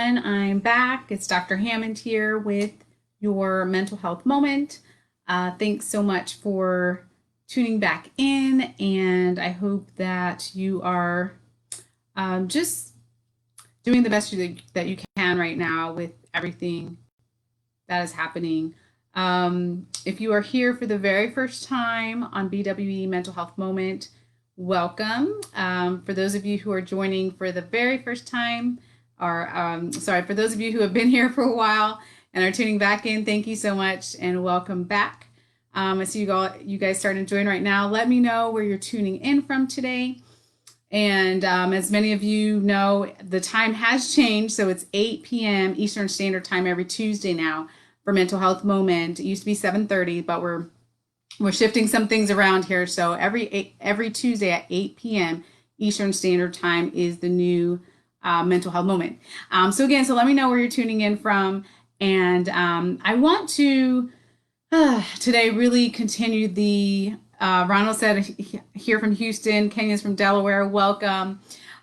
everyone. I'm back. It's Dr. Hammond here with your mental health moment. Thanks so much for tuning back in, and I hope that you are just doing the best that you can right now with everything that is happening. If you are here for the very first time on BWE Mental Health Moment, welcome. For those of you who are joining for the very first time, or for those of you who have been here for a while and are tuning back in, thank you so much and welcome back. I see you guys starting to join right now. Let me know where you're tuning in from today. And as many of you know, the time has changed, so it's 8 p.m. Eastern Standard Time every Tuesday now for Mental Health Moment. It used to be 7:30, but we're shifting some things around here. So every Tuesday at 8 p.m. Eastern Standard Time is the new Mental Health Moment. So let me know where you're tuning in from. And I want to today really continue the, Ronald said here from Houston, Kenya's from Delaware, welcome.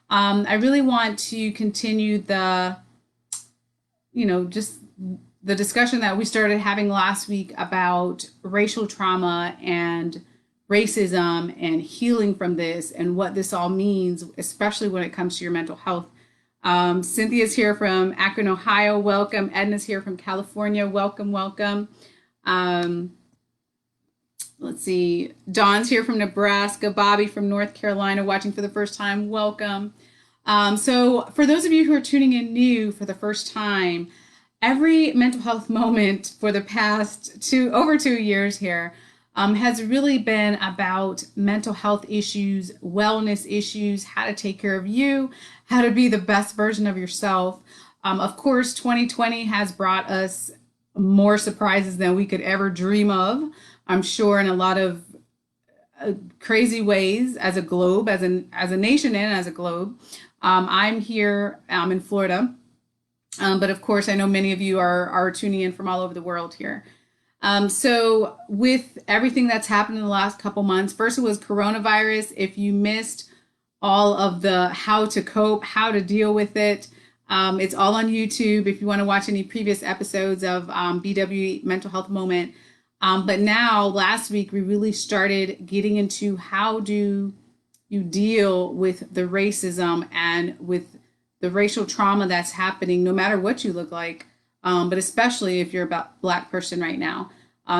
I really want to continue just the discussion that we started having last week about racial trauma and racism and healing from this and what this all means, especially when it comes to your mental health. Cynthia's here from Akron, Ohio. Welcome. Edna's here from California. Welcome, welcome. Let's see. Dawn's here from Nebraska. Bobby from North Carolina watching for the first time. Welcome. So for those of you who are tuning in new for the first time, every mental health moment for the past over 2 years here has really been about mental health issues, wellness issues, how to take care of you, how to be the best version of yourself. Of course, 2020 has brought us more surprises than we could ever dream of, I'm sure, in a lot of crazy ways as a globe, as a nation and as a globe. I'm here in Florida. But of course, I know many of you are tuning in from all over the world here. So with everything that's happened in the last couple months, first it was coronavirus. If you missed all of the how to cope, how to deal with it, it's all on YouTube if you want to watch any previous episodes of BWE Mental Health Moment. But now, last week, we really started getting into how do you deal with the racism and with the racial trauma that's happening, no matter what you look like, but especially if you're a Black person right now.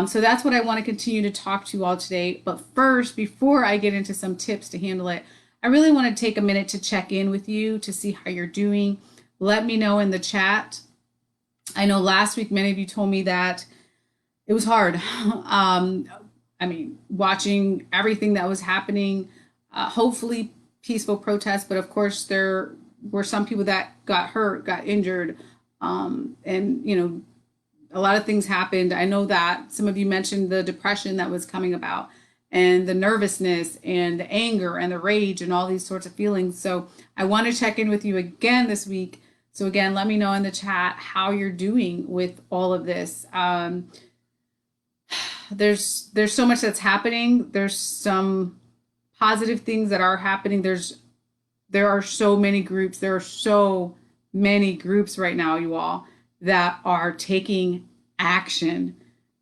So that's what I want to continue to talk to you all today. But first, before I get into some tips to handle it, I really want to take a minute to check in with you to see how you're doing. Let me know in the chat. I know last week, many of you told me that it was hard. Watching everything that was happening, hopefully peaceful protests, but of course there were some people that got hurt, got injured, and a lot of things happened. I know that some of you mentioned the depression that was coming about and the nervousness and the anger and the rage and all these sorts of feelings. So I want to check in with you again this week. So again, let me know in the chat how you're doing with all of this. There's so much that's happening. There's some positive things that are happening. There are so many groups. There are so many groups right now, you all, that are taking action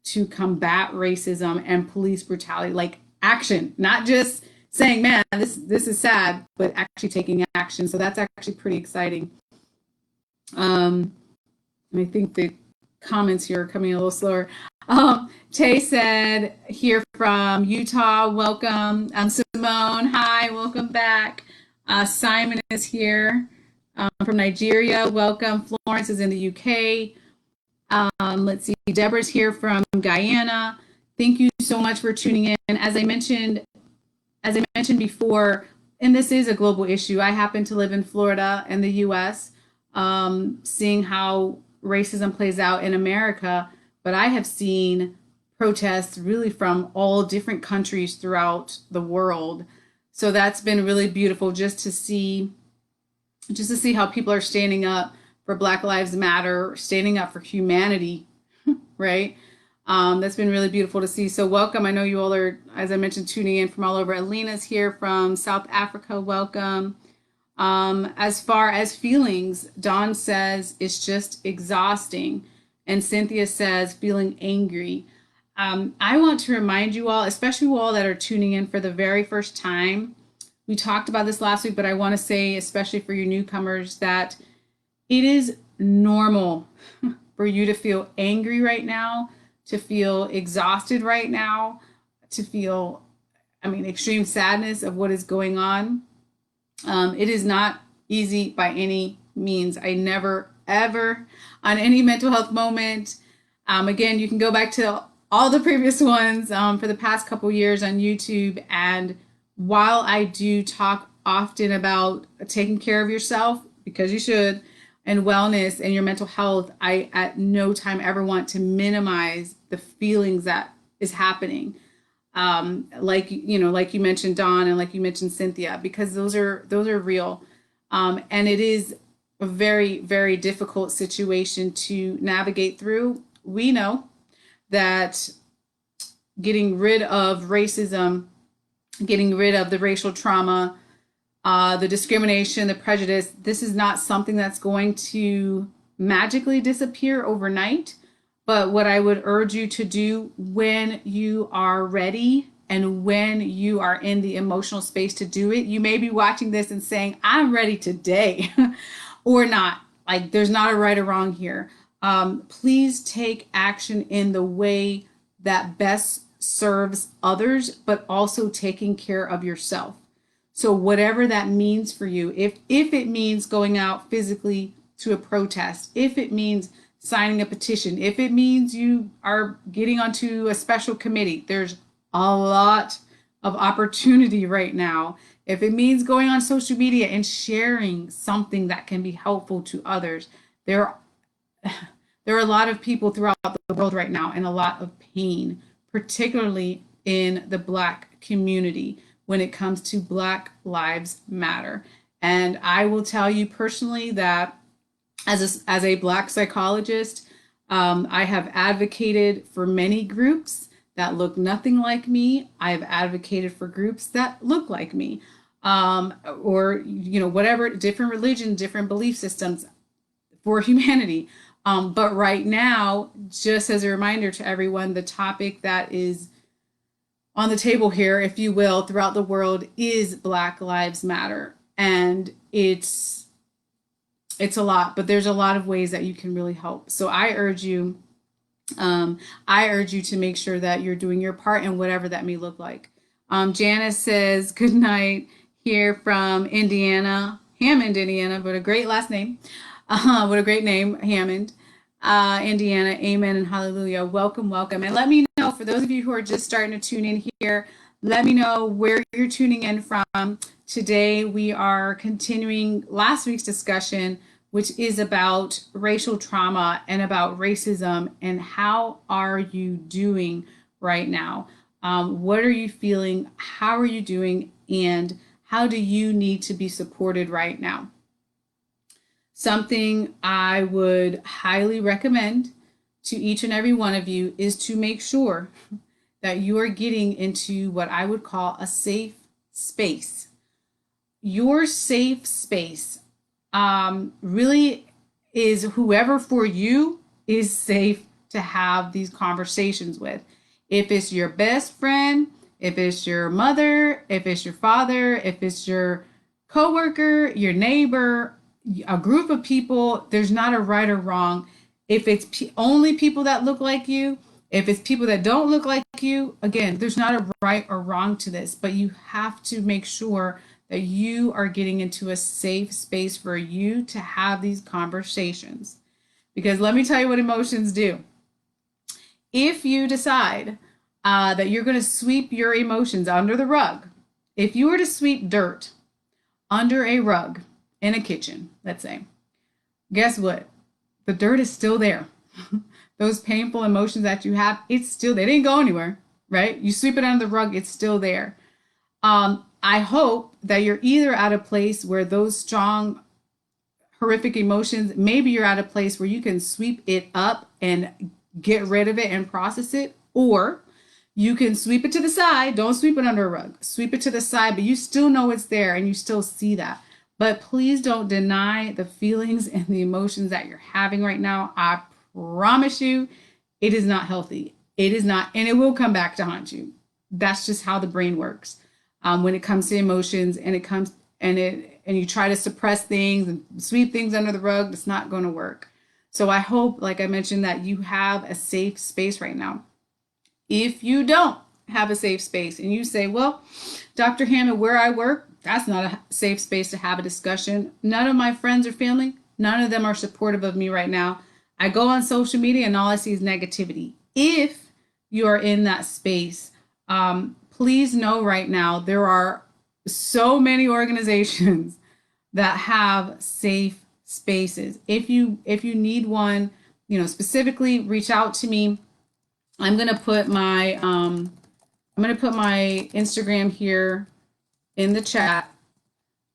to combat racism and police brutality. Like action, not just saying, man, this is sad, but actually taking action. So that's actually pretty exciting. I think the comments here are coming a little slower. Tay said, here from Utah, welcome. Simone, hi, welcome back. Simon is here from Nigeria, welcome. Florence is in the UK. Let's see, Deborah's here from Guyana. Thank you so much for tuning in. As I mentioned before, and this is a global issue, I happen to live in Florida in the US, seeing how racism plays out in America, but I have seen protests really from all different countries throughout the world. So that's been really beautiful just to see how people are standing up for Black Lives Matter, standing up for humanity, right? That's been really beautiful to see. So welcome. I know you all are, as I mentioned, tuning in from all over. Alina's here from South Africa. Welcome. As far as feelings, Dawn says it's just exhausting. And Cynthia says feeling angry. I want to remind you all, especially you all that are tuning in for the very first time, we talked about this last week, but I want to say, especially for you newcomers, that it is normal for you to feel angry right now, to feel exhausted right now, to feel, extreme sadness of what is going on. It is not easy by any means. I never, ever, on any mental health moment, again, you can go back to all the previous ones for the past couple years on YouTube. And while I do talk often about taking care of yourself, because you should, and wellness and your mental health, I at no time ever want to minimize the feelings that is happening. Like you mentioned, Dawn, and like you mentioned, Cynthia, because those are real. And it is a very, very difficult situation to navigate through. We know that getting rid of racism, getting rid of the racial trauma, the discrimination, the prejudice, this is not something that's going to magically disappear overnight. But what I would urge you to do when you are ready and when you are in the emotional space to do it, you may be watching this and saying, I'm ready today, or not. Like, there's not a right or wrong here. Please take action in the way that best serves others, but also taking care of yourself. So whatever that means for you, if it means going out physically to a protest, if it means signing a petition, if it means you are getting onto a special committee, there's a lot of opportunity right now. If it means going on social media and sharing something that can be helpful to others, there are a lot of people throughout the world right now and a lot of pain, particularly in the Black community when it comes to Black Lives Matter. And I will tell you personally that as a Black psychologist, I have advocated for many groups that look nothing like me. I have advocated for groups that look like me, or whatever, different religion, different belief systems for humanity. But right now, just as a reminder to everyone, the topic that is on the table here, if you will, throughout the world is Black Lives Matter. And it's a lot, but there's a lot of ways that you can really help. So I urge you to make sure that you're doing your part in whatever that may look like. Janice says, good night here from Indiana, Hammond, Indiana, but a great last name. What a great name, Hammond, Indiana. Amen and hallelujah. Welcome, welcome. And let me know, for those of you who are just starting to tune in here, let me know where you're tuning in from. Today, we are continuing last week's discussion, which is about racial trauma and about racism, and how are you doing right now? What are you feeling? How are you doing? And how do you need to be supported right now? Something I would highly recommend to each and every one of you is to make sure that you are getting into what I would call a safe space. Your safe space really is whoever for you is safe to have these conversations with. If it's your best friend, if it's your mother, if it's your father, if it's your coworker, your neighbor, a group of people, there's not a right or wrong. If it's only people that look like you, if it's people that don't look like you, again, there's not a right or wrong to this, but you have to make sure that you are getting into a safe space for you to have these conversations. Because let me tell you what emotions do. If you decide that you're going to sweep your emotions under the rug, if you were to sweep dirt under a rug in a kitchen, let's say, guess what? The dirt is still there. Those painful emotions that you have, it's still, they didn't go anywhere, right? You sweep it under the rug, it's still there. I hope that you're either at a place where those strong, horrific emotions, maybe you're at a place where you can sweep it up and get rid of it and process it, or you can sweep it to the side. Don't sweep it under a rug. Sweep it to the side, but you still know it's there and you still see that. But please don't deny the feelings and the emotions that you're having right now. I promise you, it is not healthy. It is not, and it will come back to haunt you. That's just how the brain works. When it comes to emotions, and you try to suppress things and sweep things under the rug, it's not going to work. So I hope, like I mentioned, that you have a safe space right now. If you don't have a safe space and you say, well, Dr. Hammond, where I work, that's not a safe space to have a discussion. None of my friends or family, none of them are supportive of me right now. I go on social media and all I see is negativity. If you are in that space, please know right now there are so many organizations that have safe spaces. If you need one, specifically reach out to me. I'm gonna put my Instagram here in the chat.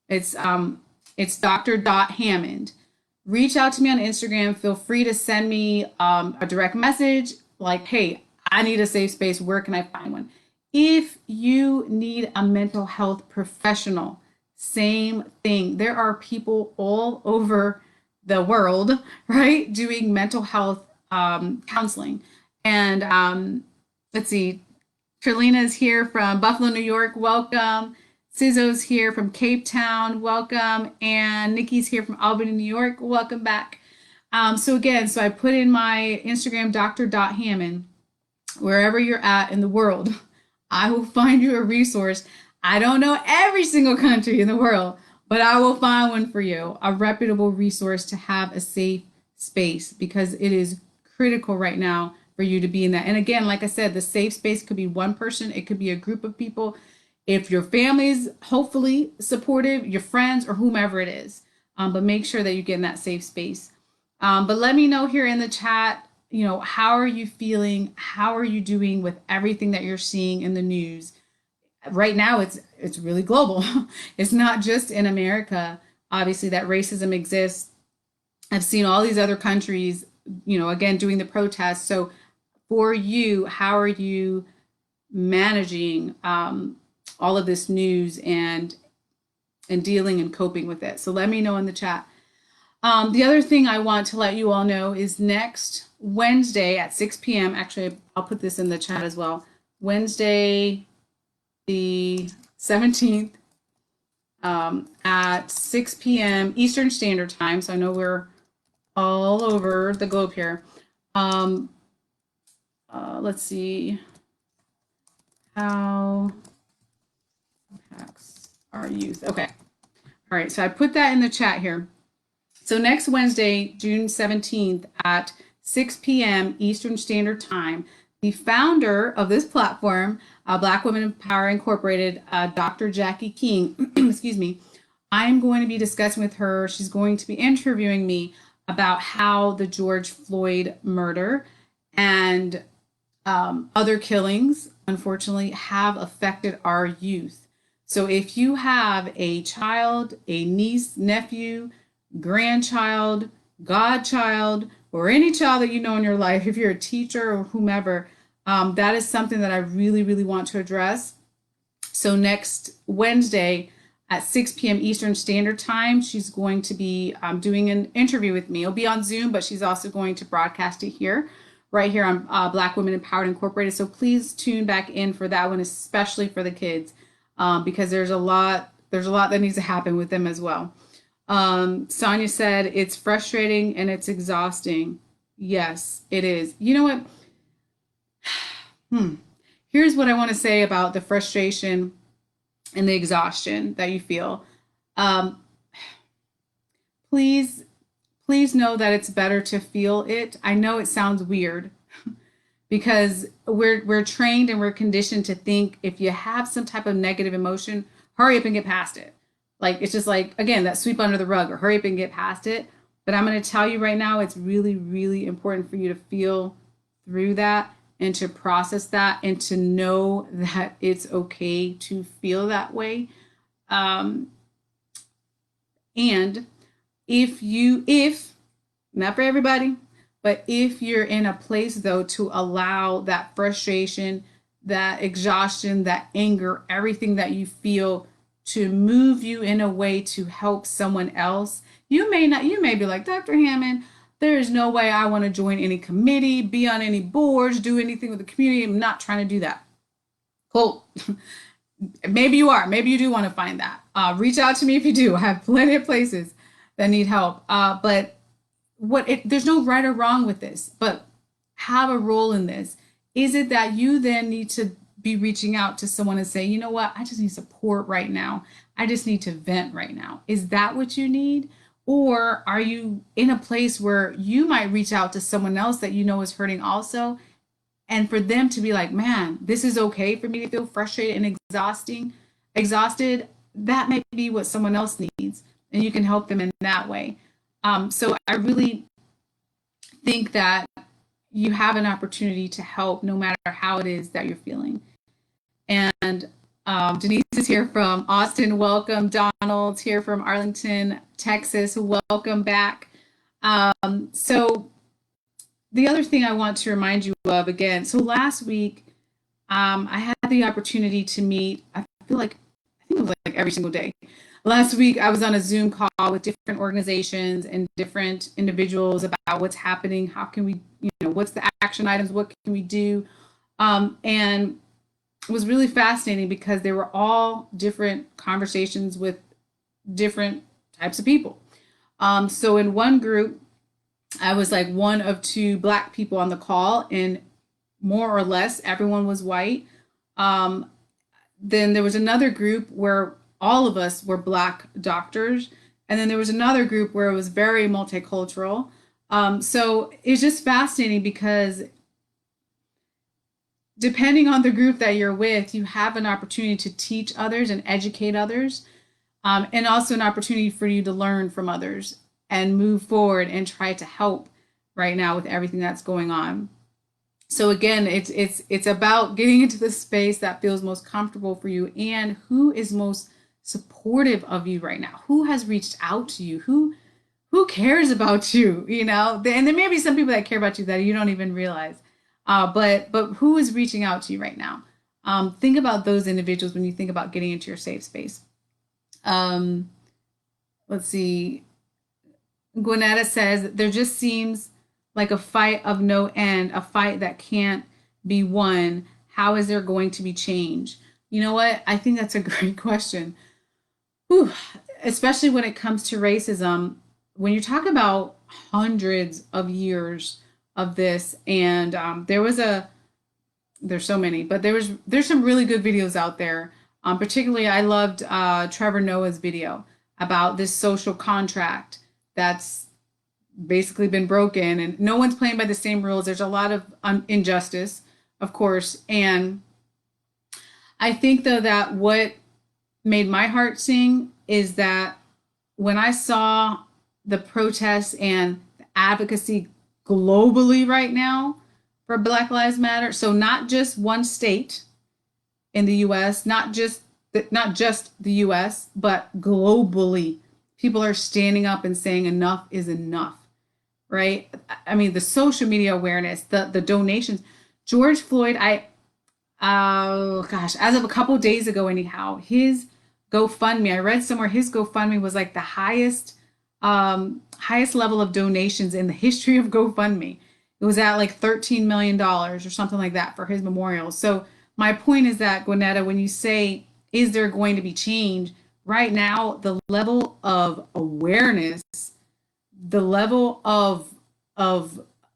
It's Dr. Hammond. Reach out to me on Instagram. Feel free to send me a direct message like, hey, I need a safe space. Where can I find one? If you need a mental health professional, same thing. There are people all over the world, right, doing mental health counseling. And let's see, Trelina is here from Buffalo, New York. Welcome. Sizzo's here from Cape Town. Welcome. And Nikki's here from Albany, New York. Welcome back. So I put in my Instagram, Dr. Hammond. Wherever you're at in the world, I will find you a resource. I don't know every single country in the world, but I will find one for you, a reputable resource to have a safe space, because it is critical right now for you to be in that. And again, like I said, the safe space could be one person, it could be a group of people. If your family's hopefully supportive, your friends or whomever it is, but make sure that you get in that safe space. But let me know here in the chat, how are you feeling? How are you doing with everything that you're seeing in the news? Right now, it's really global. It's not just in America, obviously, that racism exists. I've seen all these other countries, again, doing the protests. So for you, how are you managing all of this news and dealing and coping with it? So let me know in the chat. The other thing I want to let you all know is next Wednesday at 6 p.m. Actually, I'll put this in the chat as well. Wednesday, the 17th, at 6 p.m. Eastern Standard Time. So I know we're all over the globe here. Let's see. How impacts our youth. Okay. All right. So I put that in the chat here. So next Wednesday, June 17th at 6 p.m. Eastern Standard Time, the founder of this platform, Black Women in Power Incorporated, Dr. Jackie King, excuse me, I'm going to be discussing with her. She's going to be interviewing me about how the George Floyd murder and other killings, unfortunately, have affected our youth. So if you have a child, a niece, nephew, grandchild, godchild, or any child that you know in your life, if you're a teacher or whomever, that is something that I really, really want to address. So next Wednesday at 6 p.m. Eastern Standard Time, she's going to be doing an interview with me. It'll be on Zoom, but she's also going to broadcast it here, right here on Black Women Empowered Incorporated. So please tune back in for that one, especially for the kids, because there's a lot that needs to happen with them as well. Sonia said it's frustrating and it's exhausting. Yes, it is. You know what? Here's what I want to say about the frustration and the exhaustion that you feel. Please know that it's better to feel it. I know it sounds weird because we're trained and we're conditioned to think if you have some type of negative emotion, hurry up and get past it. Like, it's just like, again, that sweep under the rug or hurry up and get past it. But I'm going to tell you right now, it's really, really important for you to feel through that and to process that and to know that it's okay to feel that way. And if, not for everybody, but if you're in a place though, to allow that frustration, that exhaustion, that anger, everything that you feel to move you in a way to help someone else. You may be like, Dr. Hammond, there is no way I want to join any committee, be on any boards, do anything with the community. I'm not trying to do that. Cool. Maybe you are. Maybe you do want to find that. Reach out to me if you do. I have plenty of places that need help. But there's no right or wrong with this, but have a role in this. Is it that you then need to be reaching out to someone and say, you know what, I just need support right now. I just need to vent right now. Is that what you need? Or are you in a place where you might reach out to someone else that you know is hurting also? And for them to be like, man, this is okay for me to feel frustrated and exhausted, that may be what someone else needs. And you can help them in that way. So I really think that you have an opportunity to help no matter how it is that you're feeling. And Denise is here from Austin. Welcome. Donald's here from Arlington, Texas. Welcome back. So the other thing I want to remind you of again, so last week I had the opportunity to meet, I think it was like every single day. Last week I was on a Zoom call with different organizations and different individuals about what's happening, how can we, what's the action items, what can we do? And it was really fascinating because they were all different conversations with different types of people. So in one group, I was like one of two Black people on the call, and more or less everyone was white. Then there was another group where all of us were Black doctors. And then there was another group where it was very multicultural. So it's just fascinating because depending on the group that you're with, you have an opportunity to teach others and educate others, and also an opportunity for you to learn from others and move forward and try to help right now with everything that's going on. So again, it's about getting into the space that feels most comfortable for you and who is most supportive of you right now. Who has reached out to you? Who cares about you? And there may be some people that care about you that you don't even realize. But who is reaching out to you right now? Think about those individuals when you think about getting into your safe space. Let's see. Gwinnetta says, there just seems like a fight of no end, a fight that can't be won. How is there going to be change? You know what? I think that's a great question. Whew. Especially when it comes to racism, when you talk about hundreds of years of this, and there's so many, but there's some really good videos out there. Particularly, I loved Trevor Noah's video about this social contract that's basically been broken, and no one's playing by the same rules. There's a lot of injustice, of course, and I think though that what made my heart sing is that when I saw the protests and the advocacy globally right now for Black Lives Matter, so not just one state in the US, not just the US, but globally, people are standing up and saying enough is enough, right? I mean, the social media awareness, the donations. George Floyd, as of a couple of days ago anyhow, his GoFundMe, I read somewhere his GoFundMe was like the highest level of donations in the history of GoFundMe. It was at like $13 million or something like that for his memorial. So my point is that, Gwinnetta, when you say, is there going to be change? Right now, the level of awareness, the level of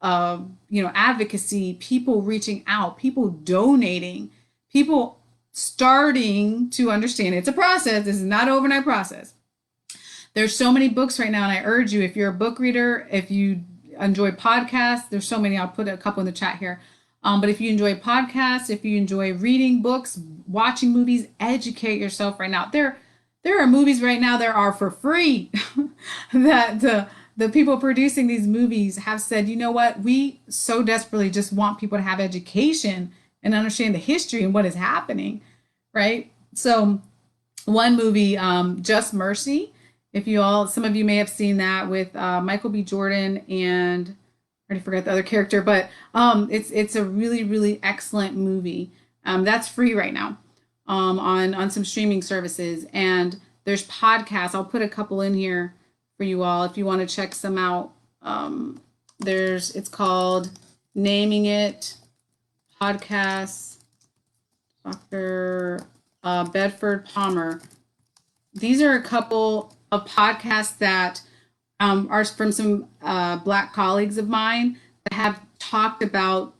advocacy, people reaching out, people donating, people starting to understand it's a process. This is not an overnight process. There's so many books right now, and I urge you, if you're a book reader, if you enjoy podcasts, there's so many. I'll put a couple in the chat here. But if you enjoy podcasts, if you enjoy reading books, watching movies, educate yourself right now. There are movies right now that are for free that the people producing these movies have said, you know what, we so desperately just want people to have education and understand the history and what is happening, right? So one movie, Just Mercy, some of you may have seen that with Michael B. Jordan and I already forgot the other character, but it's a really, really excellent movie. That's free right now. on some streaming services, and there's podcasts. I'll put a couple in here for you all if you want to check some out. It's called Naming It Podcasts, Dr. Bedford Palmer. These are a couple of podcasts that are from some Black colleagues of mine that have talked about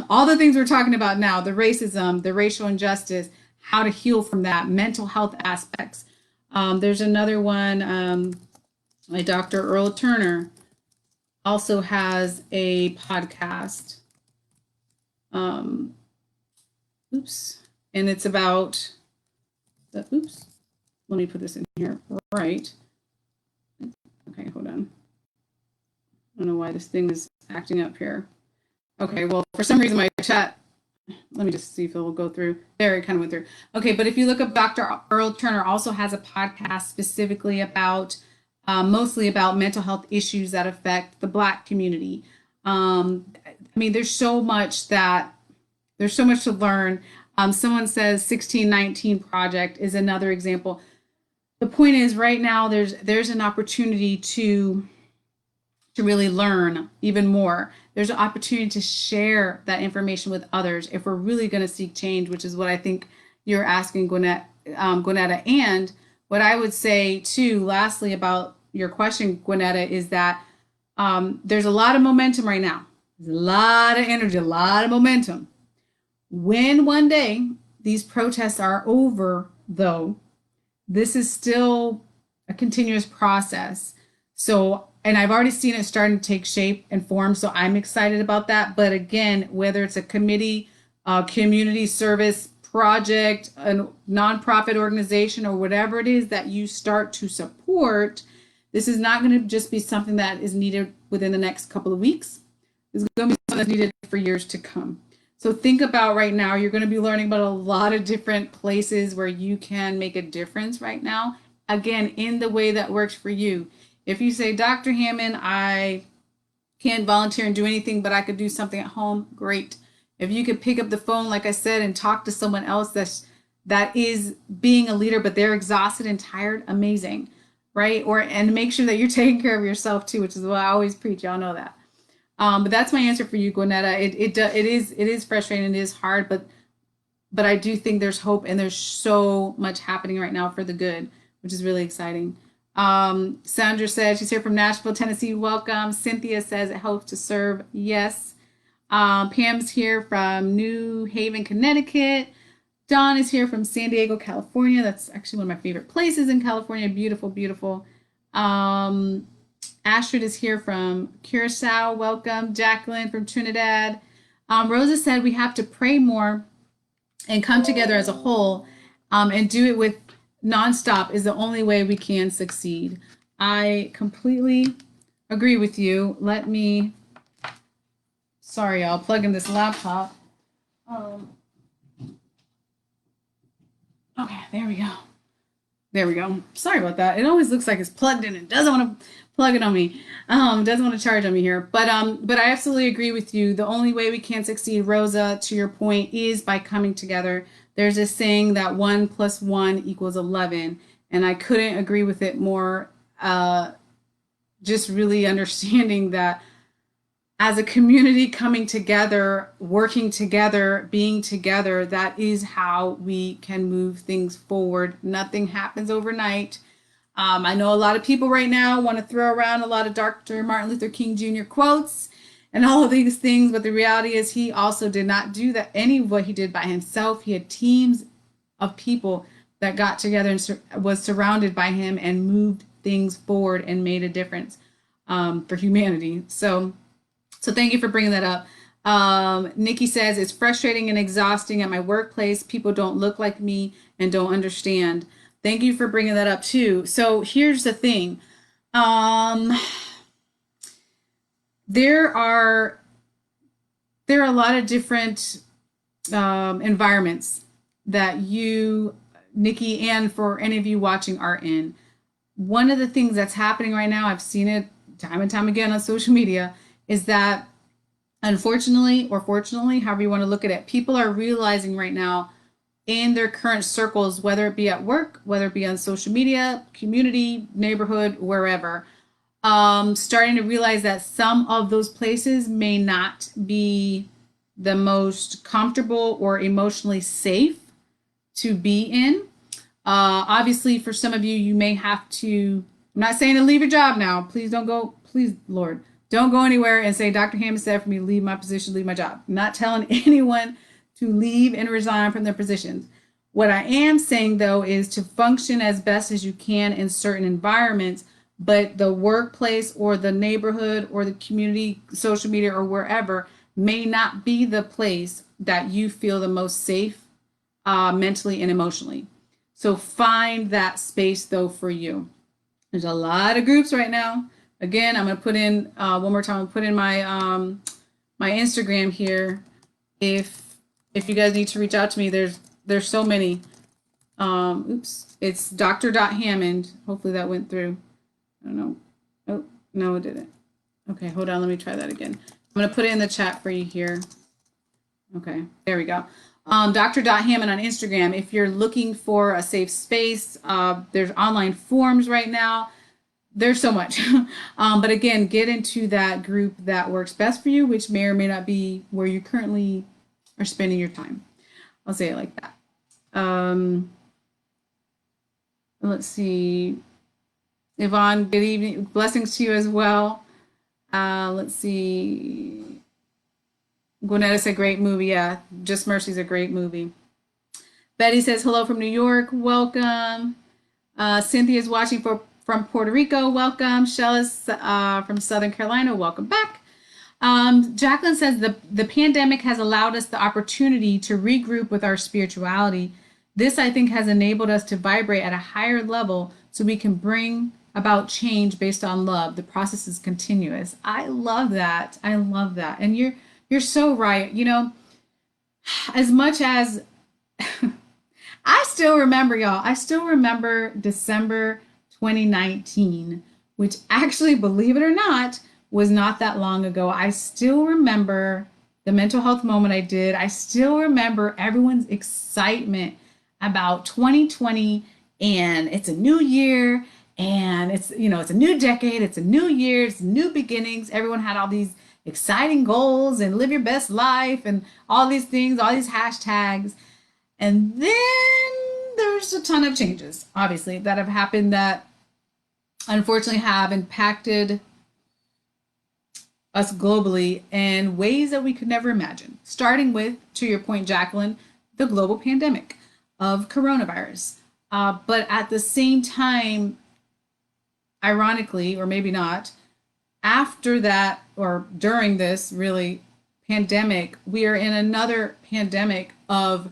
all the things we're talking about now: the racism, the racial injustice, how to heal from that, mental health aspects. There's another one, my Dr. Earl Turner also has a podcast. And it's about, let me put this in here, right. Okay, hold on. I don't know why this thing is acting up here. Okay, well, for some reason my chat, let me just see if it will go through. There, it kind of went through. Okay, but if you look up, Dr. Earl Turner also has a podcast specifically about, mostly about mental health issues that affect the Black community. I mean, there's so much to learn. Someone says 1619 Project is another example. The point is, right now, there's an opportunity to really learn even more. There's an opportunity to share that information with others if we're really going to seek change, which is what I think you're asking, Gwinnetta. And what I would say, too, lastly, about your question, Gwinnetta, is that there's a lot of momentum right now. There's a lot of energy, a lot of momentum. When one day these protests are over, though, this is still a continuous process. So, and I've already seen it starting to take shape and form, so I'm excited about that. But again, whether it's a committee, a community service project, a nonprofit organization, or whatever it is that you start to support, this is not going to just be something that is needed within the next couple of weeks. It's going to be something that's needed for years to come. So think about right now, you're going to be learning about a lot of different places where you can make a difference right now. Again, in the way that works for you. If you say, Dr. Hammond, I can't volunteer and do anything, but I could do something at home, great. If you could pick up the phone, like I said, and talk to someone else that is being a leader, but they're exhausted and tired, amazing, right? And make sure that you're taking care of yourself too, which is what I always preach. Y'all know that. But that's my answer for you, Gwinnetta. It is frustrating, it is hard, but I do think there's hope, and there's so much happening right now for the good, which is really exciting. Sandra says she's here from Nashville, Tennessee. Welcome. Cynthia says it helps to serve. Yes. Pam's here from New Haven, Connecticut. Dawn is here from San Diego, California. That's actually one of my favorite places in California. Beautiful, beautiful. Astrid is here from Curacao. Welcome. Jacqueline from Trinidad. Rosa said we have to pray more and come together as a whole, and do it with nonstop is the only way we can succeed. I completely agree with you. Sorry, I'll plug in this laptop. Okay, there we go. There we go. Sorry about that. It always looks like it's plugged in and doesn't want to plug it on me. Doesn't want to charge on me here. But I absolutely agree with you. The only way we can succeed, Rosa, to your point, is by coming together. There's this saying that 1 + 1 = 11, and I couldn't agree with it more. Just really understanding that as a community coming together, working together, being together, that is how we can move things forward. Nothing happens overnight. I know a lot of people right now want to throw around a lot of Dr. Martin Luther King Jr. quotes and all of these things, but the reality is he also did not do that any of what he did by himself. He had teams of people that got together and was surrounded by him and moved things forward and made a difference for humanity. So thank you for bringing that up. Nikki says, it's frustrating and exhausting at my workplace. People don't look like me and don't understand. Thank you for bringing that up too. So here's the thing. There are a lot of different environments that you, Nikki, and for any of you watching are in. One of the things that's happening right now, I've seen it time and time again on social media, is that unfortunately or fortunately, however you want to look at it, people are realizing right now in their current circles, whether it be at work, whether it be on social media, community, neighborhood, wherever. Starting to realize that some of those places may not be the most comfortable or emotionally safe to be in. Obviously, for some of you, you may have to. I'm not saying to leave your job now. Please don't go. Please, Lord, don't go anywhere and say, Dr. Hammond said for me to leave my position, leave my job. I'm not telling anyone to leave and resign from their positions. What I am saying, though, is to function as best as you can in certain environments, but the workplace or the neighborhood or the community, social media, or wherever may not be the place that you feel the most safe mentally and emotionally. So find that space, though, for you. There's a lot of groups right now. Again, I'm going to put in one more time. I'll put in my my Instagram here. If you guys need to reach out to me, there's so many. Oops, it's Dr.Hammond. Hopefully that went through. I don't know. Oh, no, it didn't. Okay, hold on. Let me try that again. I'm going to put it in the chat for you here. Okay, there we go. Dr.Hammond on Instagram. If you're looking for a safe space, there's online forums right now. There's so much. But again, get into that group that works best for you, which may or may not be where you currently are spending your time. I'll say it like that. Let's see. Yvonne, good evening. Blessings to you as well. Let's see. Gwinnett said, great movie. Yeah, Just Mercy's a great movie. Betty says, hello from New York. Welcome. Cynthia's watching from Puerto Rico. Welcome. Shella's from Southern Carolina. Welcome back. Jacqueline says, the pandemic has allowed us the opportunity to regroup with our spirituality. This, I think, has enabled us to vibrate at a higher level so we can bring about change based on love. The process is continuous. I love that. I love that. And you're so right. You know, as much as I still remember, y'all, I still remember December 2019, which actually, believe it or not, was not that long ago. I still remember the mental health moment I did. I still remember everyone's excitement about 2020, and it's a new year, and it's, you know, it's a new decade, it's a new year, it's new beginnings. Everyone had all these exciting goals and live your best life and all these things, all these hashtags. And then there's a ton of changes, obviously, that have happened that unfortunately have impacted us globally in ways that we could never imagine. Starting with, to your point, Jacqueline, the global pandemic of coronavirus. But at the same time, ironically, or maybe not, after that or during this really pandemic, we are in another pandemic of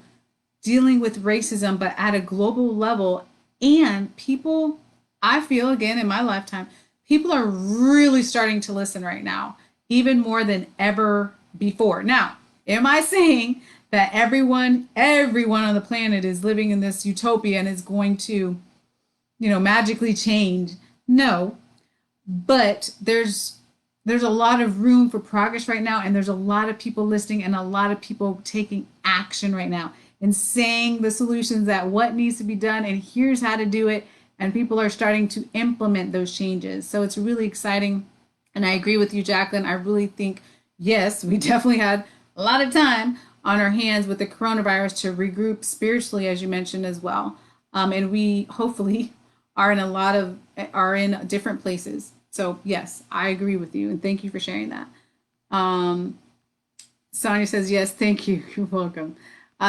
dealing with racism, but at a global level. And people, I feel again in my lifetime, people are really starting to listen right now, even more than ever before. Now, am I saying that everyone on the planet is living in this utopia and is going to, you know, magically change? No, but there's a lot of room for progress right now, and there's a lot of people listening and a lot of people taking action right now and saying the solutions, that what needs to be done and here's how to do it, and people are starting to implement those changes. So it's really exciting, and I agree with you, Jacqueline. I really think, yes, we definitely had a lot of time on our hands with the coronavirus to regroup spiritually, as you mentioned as well, and we hopefully are in different places. So yes, I agree with you, and thank you for sharing that. Sonia says, yes, thank you. You're welcome.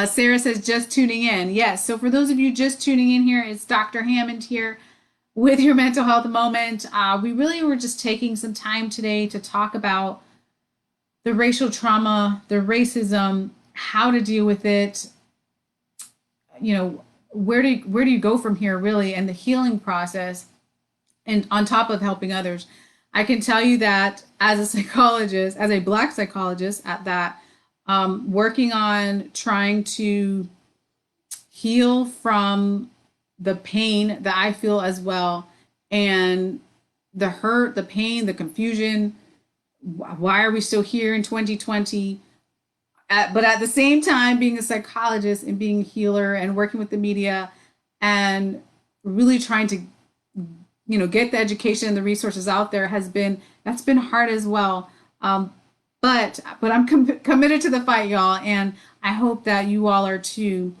Sarah says, just tuning in. Yes, so for those of you just tuning in here, it's Dr. Hammond here with your mental health moment. We really were just taking some time today to talk about the racial trauma, the racism, how to deal with it, you know, where do you go from here really, and the healing process, and on top of helping others. I can tell you that as a psychologist, as a Black psychologist at that, working on trying to heal from the pain that I feel as well, and the hurt, the pain, the confusion. Why are we still here in 2020? but at the same time, being a psychologist and being a healer and working with the media and really trying to, get the education and the resources out there that's been hard as well. But I'm committed to the fight, y'all, and I hope that you all are too.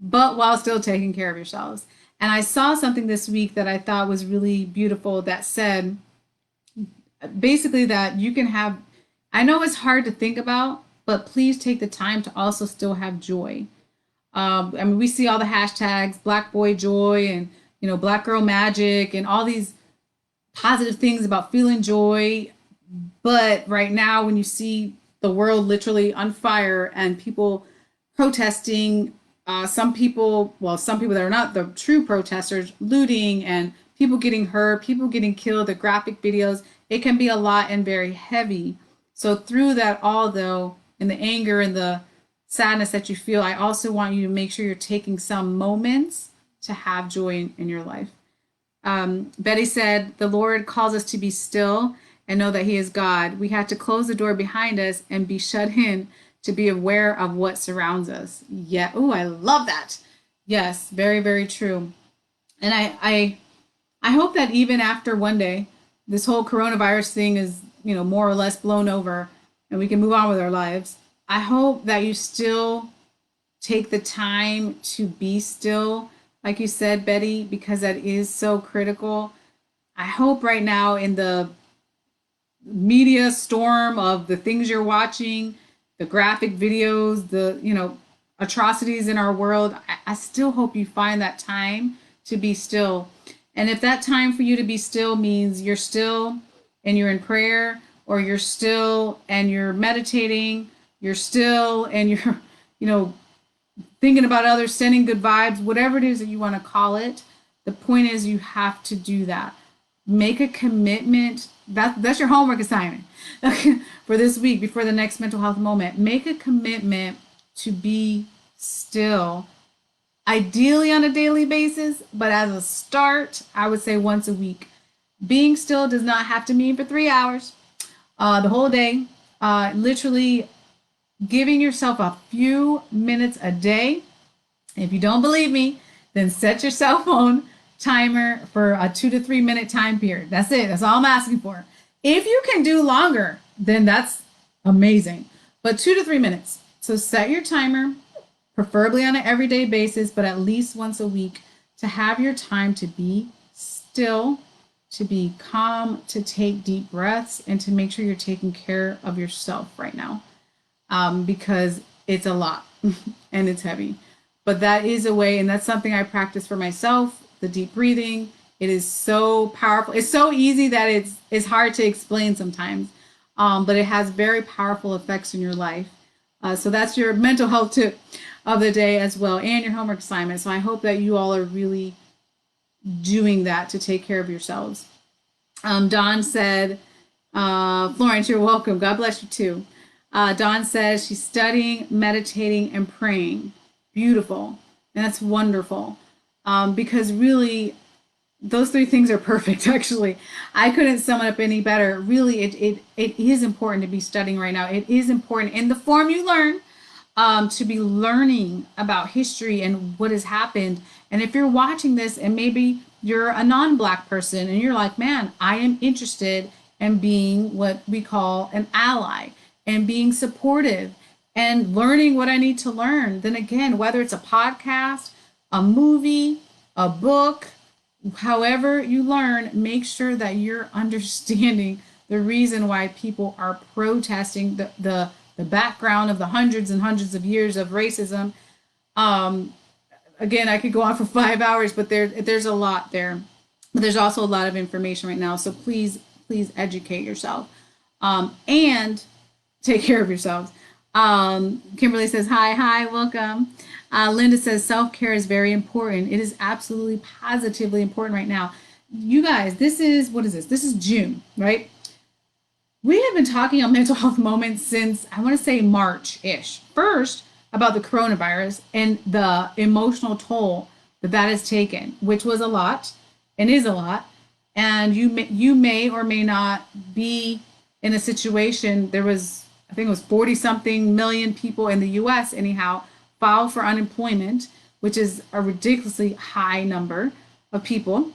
But while still taking care of yourselves. And I saw something this week that I thought was really beautiful that said basically that you can have, I know it's hard to think about, but please take the time to also still have joy. I mean, we see all the hashtags, Black Boy Joy and, Black Girl Magic and all these positive things about feeling joy. But right now, when you see the world literally on fire and people protesting, some people that are not the true protesters, looting and people getting hurt, people getting killed, the graphic videos, it can be a lot and very heavy. So through that all, though, and the anger and the sadness that you feel, I also want you to make sure you're taking some moments to have joy in your life. Betty said, the Lord calls us to be still and know that he is God. We have to close the door behind us and be shut in to be aware of what surrounds us. Yeah. Oh, I love that. Yes, very, very true. And I hope that even after one day, this whole coronavirus thing is, more or less blown over and we can move on with our lives. I hope that you still take the time to be still, like you said, Betty, because that is so critical. I hope right now in the media storm of the things you're watching, the graphic videos, the, atrocities in our world, I still hope you find that time to be still. And if that time for you to be still means you're still and you're in prayer, or you're still and you're meditating, you're still and you're, thinking about others, sending good vibes, whatever it is that you want to call it, the point is you have to do that. Make a commitment. That's your homework assignment for this week before the next mental health moment. Make a commitment to be still, ideally on a daily basis, but as a start, I would say once a week. Being still does not have to mean for 3 hours, the whole day. Literally giving yourself a few minutes a day. If you don't believe me, then set your cell phone timer for a 2 to 3 minute time period. That's it. That's all I'm asking for. If you can do longer, then that's amazing. But 2 to 3 minutes. So set your timer, preferably on an everyday basis, but at least once a week, to have your time to be still, to be calm, to take deep breaths, and to make sure you're taking care of yourself right now. Because it's a lot and it's heavy. But that is a way, and that's something I practice for myself, the deep breathing. It is so powerful. It's so easy that it's hard to explain sometimes, but it has very powerful effects in your life. So that's your mental health tip of the day as well, and your homework assignment. So I hope that you all are really doing that to take care of yourselves. Dawn said, Florence, you're welcome. God bless you too. Dawn says she's studying, meditating, and praying. Beautiful. And that's wonderful. Because really, those three things are perfect, actually. I couldn't sum it up any better. Really, it is important to be studying right now. It is important in the form you learn, to be learning about history and what has happened. And if you're watching this and maybe you're a non-Black person and you're like, man, I am interested in being what we call an ally and being supportive and learning what I need to learn, then again, whether it's a podcast, a movie, a book, however you learn, make sure that you're understanding the reason why people are protesting, the background of the hundreds and hundreds of years of racism. Again, I could go on for 5 hours, but there's a lot there. But there's also a lot of information right now. So please educate yourself, and take care of yourselves. Kimberly says, hi, welcome. Linda says, self-care is very important. It is absolutely positively important right now. You guys, what is this? This is June, right? We have been talking on mental health moments since, I want to say March-ish. First, about the coronavirus and the emotional toll that has taken, which was a lot and is a lot. And you may or may not be in a situation. There was I think it was 40 something million people in the US, anyhow, filed for unemployment, which is a ridiculously high number of people.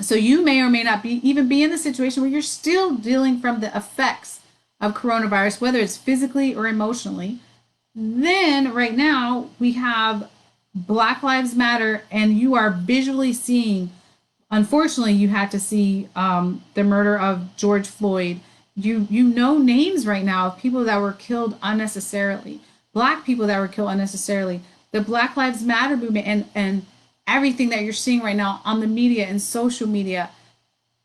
So you may or may not be even be in the situation where you're still dealing from the effects of coronavirus, whether it's physically or emotionally. Then right now we have Black Lives Matter, and you are visually seeing. Unfortunately, you had to see the murder of George Floyd. You know names right now of people that were killed unnecessarily, Black people that were killed unnecessarily. The Black Lives Matter movement and everything that you're seeing right now on the media and social media.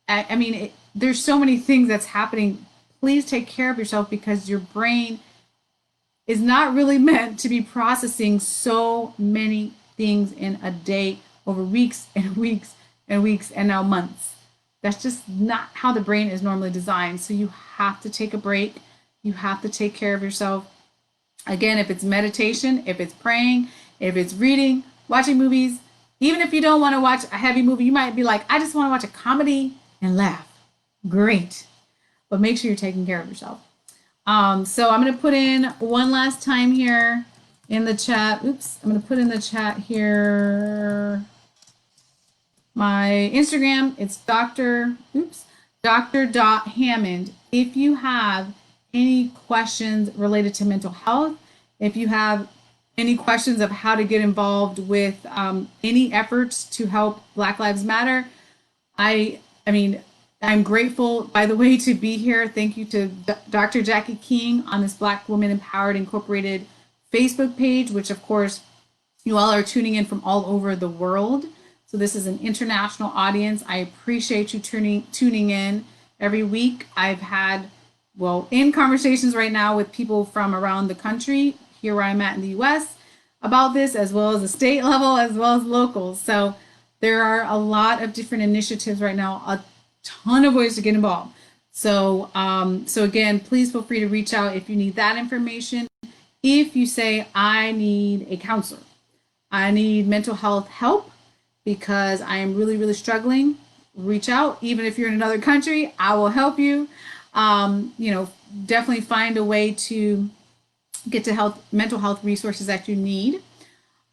I mean, there's so many things that's happening. Please take care of yourself because your brain is not really meant to be processing so many things in a day over weeks and weeks and weeks and now months. That's just not how the brain is normally designed. So you have to take a break. You have to take care of yourself. Again, if it's meditation, if it's praying, if it's reading, watching movies, even if you don't want to watch a heavy movie, you might be like, I just want to watch a comedy and laugh. Great. But make sure you're taking care of yourself. So I'm going to put in one last time here in the chat. Oops. I'm going to put in the chat here my Instagram. It's Dr. Hammond. If you have any questions related to mental health, if you have any questions of how to get involved with any efforts to help Black Lives Matter, I mean, I'm grateful, by the way, to be here. Thank you to Dr. Jackie King on this Black Women Empowered Incorporated Facebook page, which of course you all are tuning in from all over the world. So this is an international audience. I appreciate you tuning in every week. I've had, in conversations right now with people from around the country, here where I'm at in the US, about this, as well as the state level, as well as local. So there are a lot of different initiatives right now, a ton of ways to get involved. So, so again, please feel free to reach out if you need that information. If you say, I need a counselor, I need mental health help because I am really, really struggling, reach out. Even if you're in another country, I will help you. Definitely find a way to get to mental health resources that you need.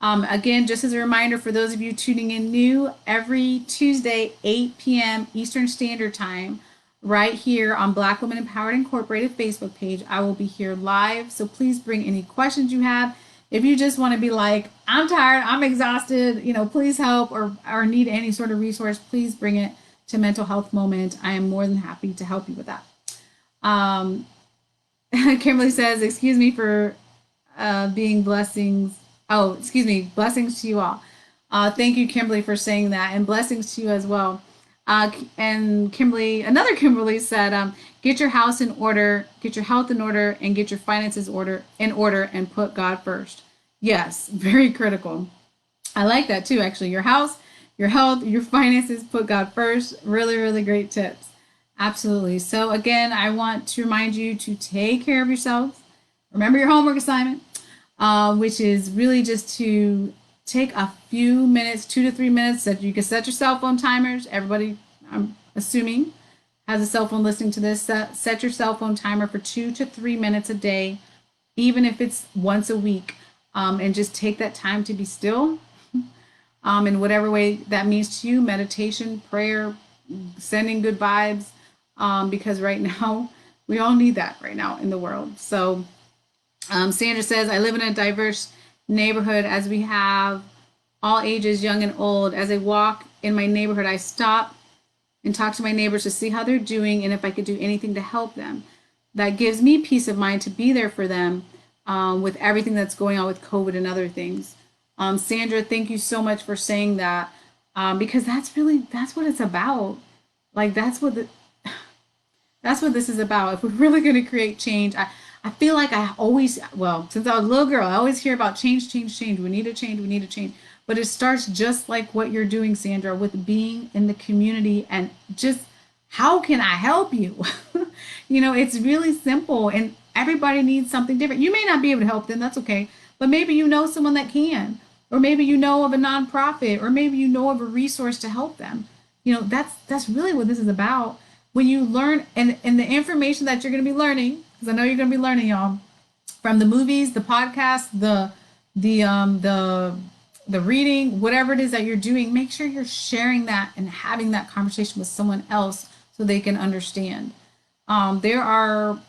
Again, just as a reminder for those of you tuning in new, every Tuesday, 8 p.m. Eastern Standard Time, right here on Black Women Empowered Incorporated Facebook page, I will be here live. So please bring any questions you have. If you just want to be like, I'm tired, I'm exhausted, please help, or need any sort of resource, please bring it to Mental Health Moment. I am more than happy to help you with that. Kimberly says, excuse me for being blessings. Oh, excuse me, blessings to you all. Thank you, Kimberly, for saying that, and blessings to you as well. And another Kimberly said, get your house in order, get your health in order, and get your finances in order, and put God first. Yes, very critical. I like that too, actually. Your house, your health, your finances, put God first. Really, really great tips. Absolutely. So again, I want to remind you to take care of yourselves. Remember your homework assignment, which is really just to take a few minutes, 2 to 3 minutes, that you can set your cell phone timers. Everybody, I'm assuming, has a cell phone listening to this. Set your cell phone timer for 2 to 3 minutes a day, even if it's once a week, and just take that time to be still, in whatever way that means to you. Meditation, prayer, sending good vibes, because right now we all need that right now in the world. So Sandra says, I live in a diverse neighborhood as we have all ages, young and old. As I walk in my neighborhood, I stop and talk to my neighbors to see how they're doing and if I could do anything to help them. That gives me peace of mind to be there for them with everything that's going on with COVID and other things. Sandra, thank you so much for saying that, because that's what it's about. Like that's what this is about. If we're really going to create change, I feel like I always, since I was a little girl, I always hear about change. We need a change. But it starts just like what you're doing, Sandra, with being in the community and just, how can I help you? It's really simple, and everybody needs something different. You may not be able to help them, that's okay. But maybe you know someone that can, or maybe you know of a nonprofit, or maybe you know of a resource to help them. That's really what this is about. When you learn, and the information that you're going to be learning, because I know you're going to be learning, y'all, from the movies, the podcast, the um the the reading, whatever it is that you're doing. Make sure you're sharing that and having that conversation with someone else so they can understand. There are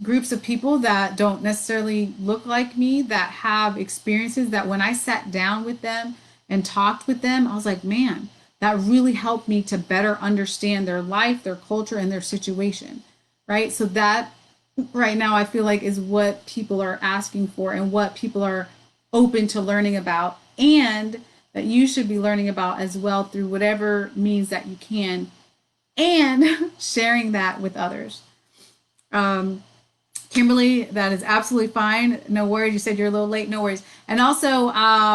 groups of people that don't necessarily look like me that have experiences that when I sat down with them and talked with them, I was like, man, that really helped me to better understand their life, their culture, and their situation. Right. So that right now I feel like is what people are asking for and what people are open to learning about, and that you should be learning about as well through whatever means that you can, and sharing that with others. Um, Kimberly, that is absolutely fine. No worries. You said you're a little late. No worries. And also,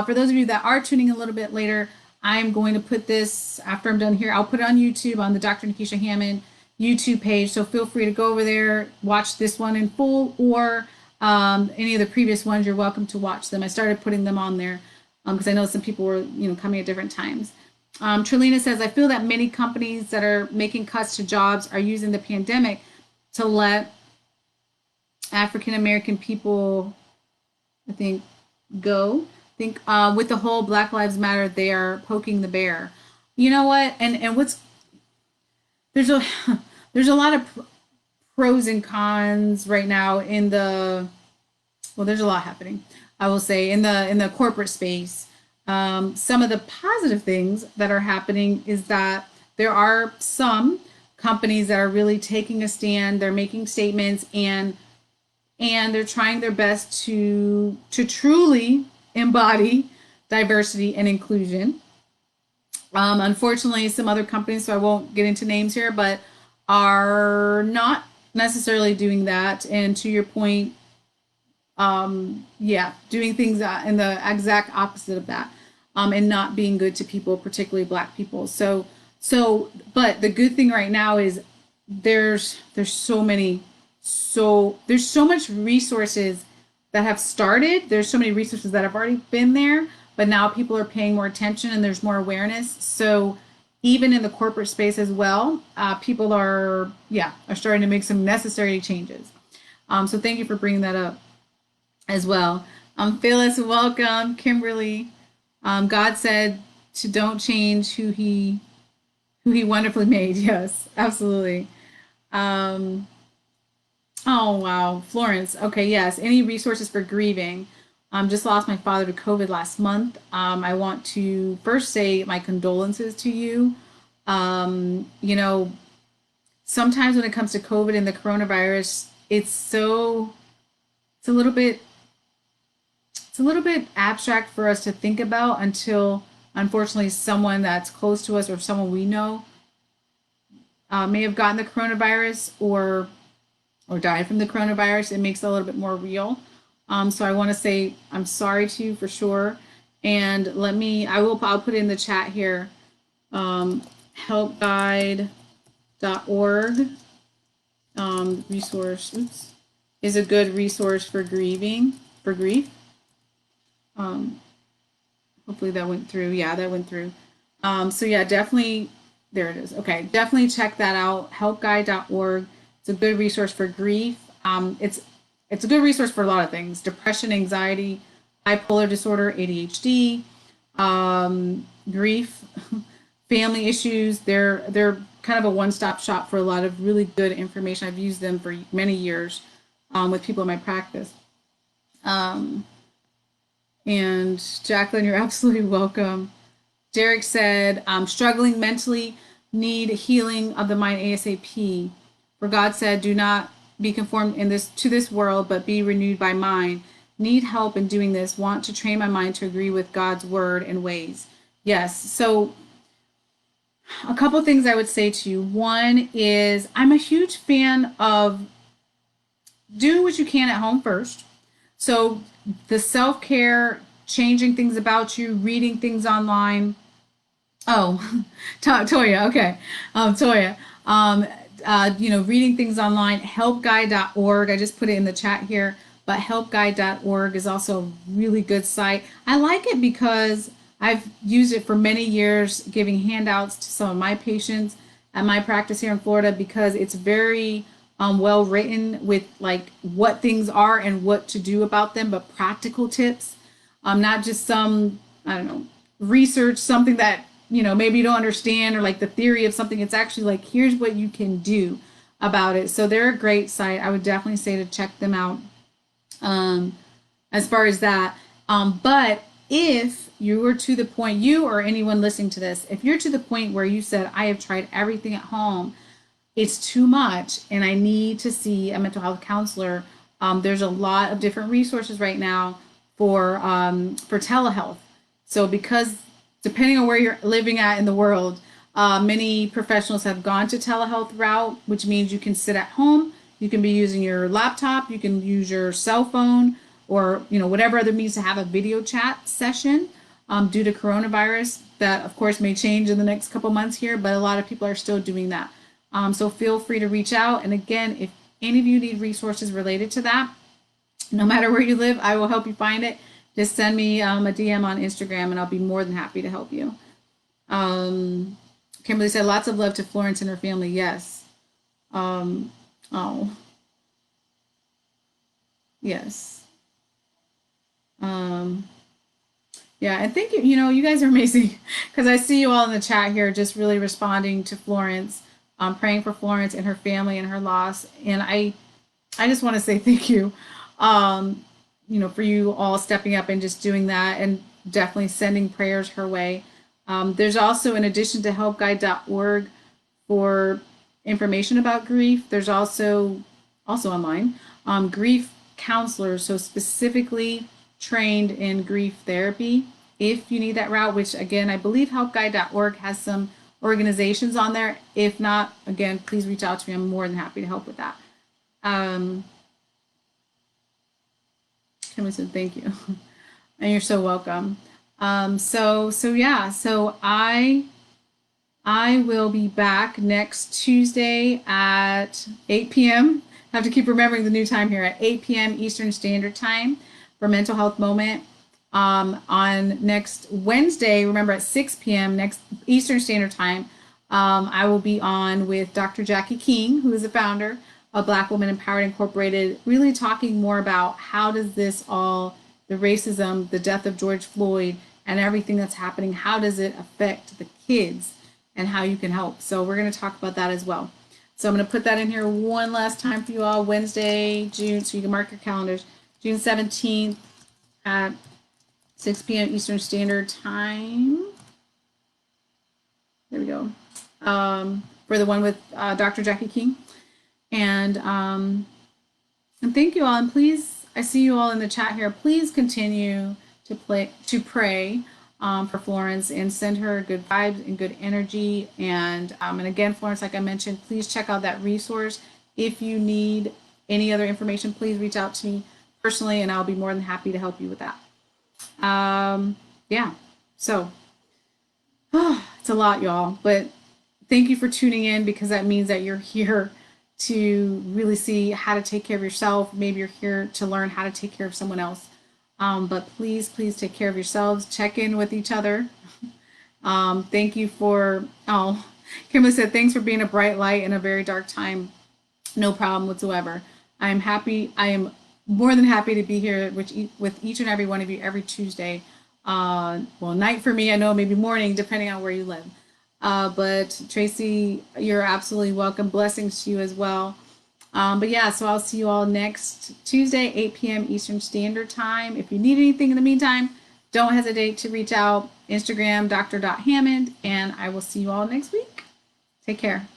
for those of you that are tuning in a little bit later, I'm going to put this after I'm done here. I'll put it on YouTube on the Dr. Nekeshia Hammond YouTube page. So feel free to go over there, watch this one in full, or any of the previous ones. You're welcome to watch them. I started putting them on there because I know some people were, coming at different times. Trilina says, I feel that many companies that are making cuts to jobs are using the pandemic to let African American people, I think, go. I think with the whole Black Lives Matter, they are poking the bear. You know what? And what's there's a there's a lot of pros and cons right now in the there's a lot happening. I will say in the corporate space. Some of the positive things that are happening is that there are some companies that are really taking a stand. They're making statements and they're trying their best to truly embody diversity and inclusion. Unfortunately, some other companies, so I won't get into names here, but are not necessarily doing that. And to your point, doing things in the exact opposite of that, and not being good to people, particularly Black people. But the good thing right now is there's so much resources that have started. There's so many resources that have already been there, but now people are paying more attention and there's more awareness. So even in the corporate space as well, people are starting to make some necessary changes. So thank you for bringing that up as well. Phyllis, welcome. Kimberly, God said to don't change who he wonderfully made. Yes, absolutely. Oh, wow. Florence. Okay, yes. Any resources for grieving? Just lost my father to COVID last month. I want to first say my condolences to you. You know, sometimes when it comes to COVID and the coronavirus, it's a little bit abstract for us to think about until unfortunately someone that's close to us or someone we know may have gotten the coronavirus or died from the coronavirus. It makes it a little bit more real. So I want to say I'm sorry to you for sure. And I'll put it in the chat here. Helpguide.org resource is a good resource for grief. Hopefully that went through. Yeah, that went through. So yeah, definitely, there it is. Okay, definitely check that out. Helpguide.org. It's a good resource for grief. It's a good resource for a lot of things: depression, anxiety, bipolar disorder, ADHD, grief, family issues. They're kind of a one-stop shop for a lot of really good information. I've used them for many years with people in my practice. And Jacqueline, you're absolutely welcome. Derek said, struggling mentally, need healing of the mind ASAP. For God said, do not be conformed to this world, but be renewed by mind. Need help in doing this. Want to train my mind to agree with God's word and ways. Yes. So a couple of things I would say to you. One is I'm a huge fan of doing what you can at home first. So the self-care, changing things about you, reading things online. Oh, Toya. Okay. Toya. Reading things online, helpguide.org. I just put it in the chat here, but helpguide.org is also a really good site. I like it because I've used it for many years, giving handouts to some of my patients at my practice here in Florida, because it's very well written with like what things are and what to do about them, but practical tips, not just some, I don't know, research, something that, maybe you don't understand or like the theory of something. It's actually like, here's what you can do about it. So they're a great site. I would definitely say to check them out as far as that. But if you were to the point, you or anyone listening to this, if you're to the point where you said, I have tried everything at home, it's too much, and I need to see a mental health counselor, there's a lot of different resources right now for telehealth. So because depending on where you're living at in the world, many professionals have gone to telehealth route, which means you can sit at home, you can be using your laptop, you can use your cell phone, or whatever other means to have a video chat session. Due to coronavirus, that of course may change in the next couple months here, but a lot of people are still doing that. So feel free to reach out. And again, if any of you need resources related to that, no matter where you live, I will help you find it. Just send me a DM on Instagram and I'll be more than happy to help you. Kimberly said, lots of love to Florence and her family. Yes. Oh, yes. Yeah, and thank you. You guys are amazing because I see you all in the chat here just really responding to Florence, praying for Florence and her family and her loss. And I just want to say thank you, for you all stepping up and just doing that and definitely sending prayers her way. There's also, in addition to helpguide.org for information about grief, there's also online grief counselors, so specifically trained in grief therapy. If you need that route, which again, I believe helpguide.org has some organizations on there. If not, again, please reach out to me. I'm more than happy to help with that. Kimberly said, thank you. And you're so welcome. So I will be back next Tuesday at 8 p.m. I have to keep remembering the new time here at 8 p.m. Eastern Standard Time for Mental Health Moment. On next Wednesday, remember at 6 p.m. next Eastern Standard Time, I will be on with Dr. Jackie King, who is the founder of Black Women Empowered Incorporated, really talking more about how does this all, the racism, the death of George Floyd, and everything that's happening, how does it affect the kids and how you can help. So we're going to talk about that as well. So I'm going to put that in here one last time for you all, Wednesday, June, so you can mark your calendars, June 17th at 6 p.m. Eastern Standard Time. There we go. For the one with Dr. Jackie King. And thank you all. And please, I see you all in the chat here. Please continue to pray for Florence and send her good vibes and good energy. And again, Florence, like I mentioned, please check out that resource. If you need any other information, please reach out to me personally, and I'll be more than happy to help you with that. Yeah. So it's a lot, y'all. But thank you for tuning in, because that means that you're here to really see how to take care of yourself. Maybe you're here to learn how to take care of someone else. But please take care of yourselves. Check in with each other. Thank you for, Kimberly said, thanks for being a bright light in a very dark time. No problem whatsoever. I am more than happy to be here with each and every one of you every Tuesday. Night for me, I know, maybe morning, depending on where you live. But Tracy, you're absolutely welcome. Blessings to you as well. But yeah, so I'll see you all next Tuesday, 8 p.m. Eastern Standard Time. If you need anything in the meantime, don't hesitate to reach out. Instagram, dr.hammond, and I will see you all next week. Take care.